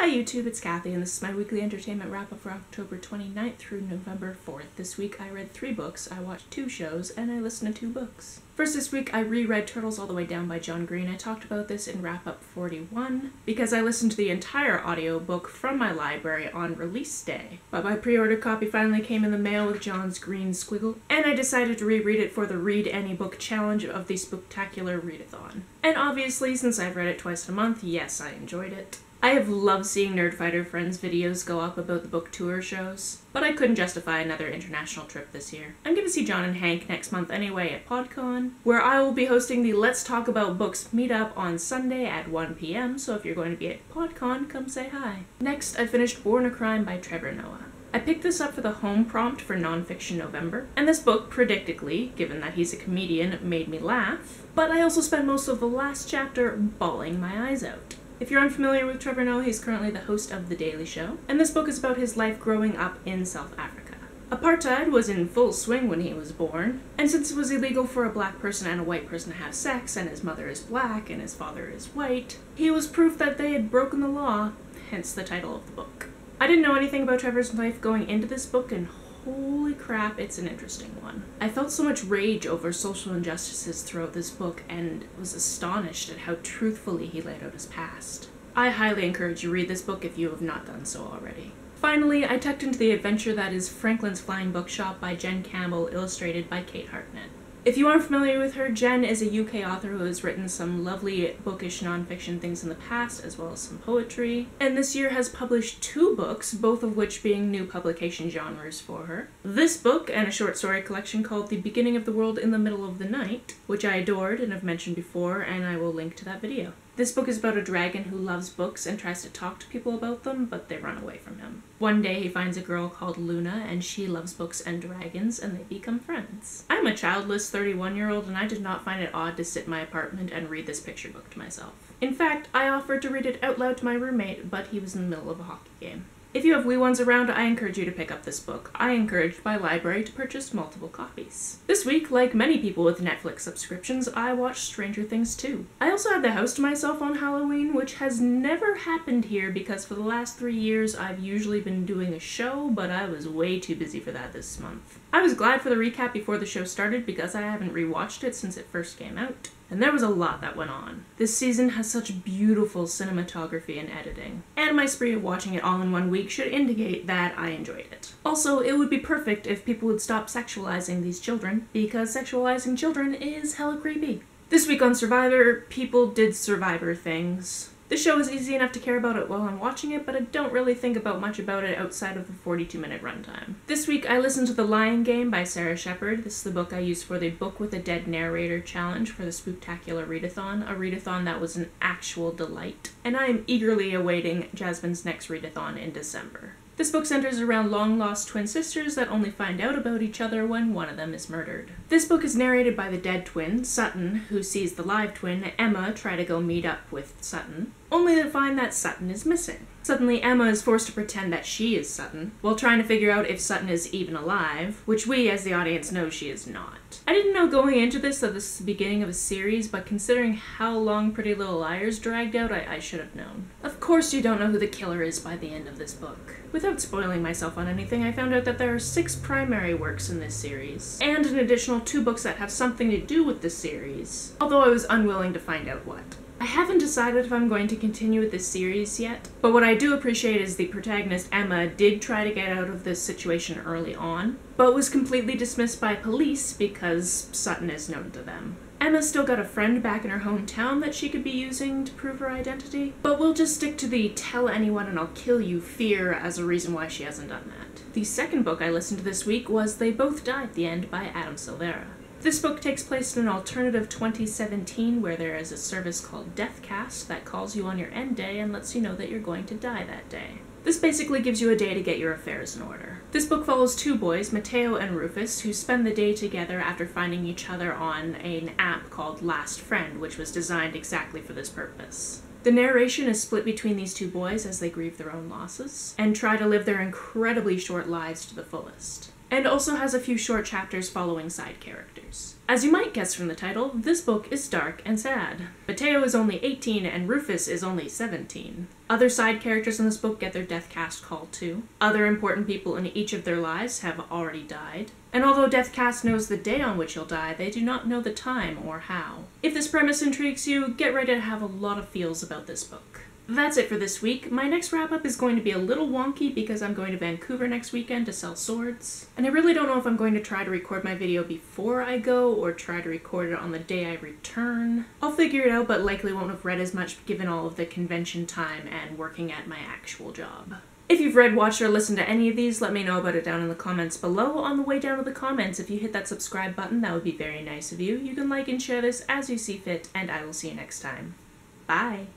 Hi YouTube, it's Kathy, and this is my weekly entertainment wrap-up for October 29th through November 4th. This week I read 3 books, I watched 2 shows, and I listened to 2 books. First this week I reread Turtles All the Way Down by John Green. I talked about this in wrap-up 41 because I listened to the entire audiobook from my library on release day. But my pre-ordered copy finally came in the mail with John's green squiggle, and I decided to reread it for the Read Any Book challenge of the Spooktacular Readathon. And obviously, since I've read it twice a month, yes, I enjoyed it. I have loved seeing Nerdfighter Friends videos go up about the book tour shows, but I couldn't justify another international trip this year. I'm gonna see John and Hank next month anyway at PodCon, where I will be hosting the Let's Talk About Books meetup on Sunday at 1 p.m, so if you're going to be at PodCon, come say hi. Next, I finished Born a Crime by Trevor Noah. I picked this up for the home prompt for Nonfiction November, and this book, predictably, given that he's a comedian, made me laugh, but I also spent most of the last chapter bawling my eyes out. If you're unfamiliar with Trevor Noah, he's currently the host of The Daily Show, and this book is about his life growing up in South Africa. Apartheid was in full swing when he was born, and since it was illegal for a black person and a white person to have sex, and his mother is black and his father is white, he was proof that they had broken the law, hence the title of the book. I didn't know anything about Trevor's life going into this book, and holy crap, it's an interesting one. I felt so much rage over social injustices throughout this book and was astonished at how truthfully he laid out his past. I highly encourage you to read this book if you have not done so already. Finally, I tucked into the adventure that is Franklin's Flying Bookshop by Jen Campbell, illustrated by Kate Hartnett. If you aren't familiar with her, Jen is a UK author who has written some lovely bookish nonfiction things in the past, as well as some poetry, and this year has published 2 books, both of which being new publication genres for her. This book, and a short story collection called The Beginning of the World in the Middle of the Night, which I adored and have mentioned before, and I will link to that video. This book is about a dragon who loves books and tries to talk to people about them, but they run away from him. One day he finds a girl called Luna, and she loves books and dragons, and they become friends. I'm a childless 31-year-old, and I did not find it odd to sit in my apartment and read this picture book to myself. In fact, I offered to read it out loud to my roommate, but he was in the middle of a hockey game. If you have wee ones around, I encourage you to pick up this book. I encouraged my library to purchase multiple copies. This week, like many people with Netflix subscriptions, I watched Stranger Things 2. I also had the house to myself on Halloween, which has never happened here because for the last 3 years I've usually been doing a show, but I was way too busy for that this month. I was glad for the recap before the show started because I haven't rewatched it since it first came out. And there was a lot that went on. This season has such beautiful cinematography and editing, and my spree of watching it all in 1 week should indicate that I enjoyed it. Also, it would be perfect if people would stop sexualizing these children, because sexualizing children is hella creepy. This week on Survivor, people did Survivor things. The show is easy enough to care about it while I'm watching it, but I don't really think about much about it outside of the 42-minute runtime. This week I listened to The Lion Game by Sarah Shepard. This is the book I used for the Book with a Dead Narrator challenge for the Spooktacular Readathon, a readathon that was an actual delight, and I am eagerly awaiting Jasmine's next readathon in December. This book centers around long-lost twin sisters that only find out about each other when one of them is murdered. This book is narrated by the dead twin, Sutton, who sees the live twin, Emma, try to go meet up with Sutton, only to find that Sutton is missing. Suddenly, Emma is forced to pretend that she is Sutton, while trying to figure out if Sutton is even alive, which we, as the audience, know she is not. I didn't know going into this that this is the beginning of a series, but considering how long Pretty Little Liars dragged out, I should have known. Of course you don't know who the killer is by the end of this book. Without spoiling myself on anything, I found out that there are 6 primary works in this series, and an additional 2 books that have something to do with this series, although I was unwilling to find out what. I haven't decided if I'm going to continue with this series yet, but what I do appreciate is the protagonist Emma did try to get out of this situation early on, but was completely dismissed by police because Sutton is known to them. Emma's still got a friend back in her hometown that she could be using to prove her identity, but we'll just stick to the tell anyone and I'll kill you fear as a reason why she hasn't done that. The second book I listened to this week was They Both Die at the End by Adam Silvera. This book takes place in an alternative 2017 where there is a service called Deathcast that calls you on your end day and lets you know that you're going to die that day. This basically gives you a day to get your affairs in order. This book follows 2 boys, Mateo and Rufus, who spend the day together after finding each other on an app called Last Friend, which was designed exactly for this purpose. The narration is split between these 2 boys as they grieve their own losses, and try to live their incredibly short lives to the fullest. and also has a few short chapters following side characters. As you might guess from the title, this book is dark and sad. Mateo is only 18 and Rufus is only 17. Other side characters in this book get their death cast call too. Other important people in each of their lives have already died. And although Deathcast knows the day on which you'll die, they do not know the time or how. If this premise intrigues you, get ready to have a lot of feels about this book. That's it for this week. My next wrap-up is going to be a little wonky because I'm going to Vancouver next weekend to sell swords. And I really don't know if I'm going to try to record my video before I go or try to record it on the day I return. I'll figure it out, but likely won't have read as much given all of the convention time and working at my actual job. If you've read, watched, or listened to any of these, let me know about it down in the comments below. On the way down to the comments, if you hit that subscribe button, that would be very nice of you. You can like and share this as you see fit, and I will see you next time. Bye!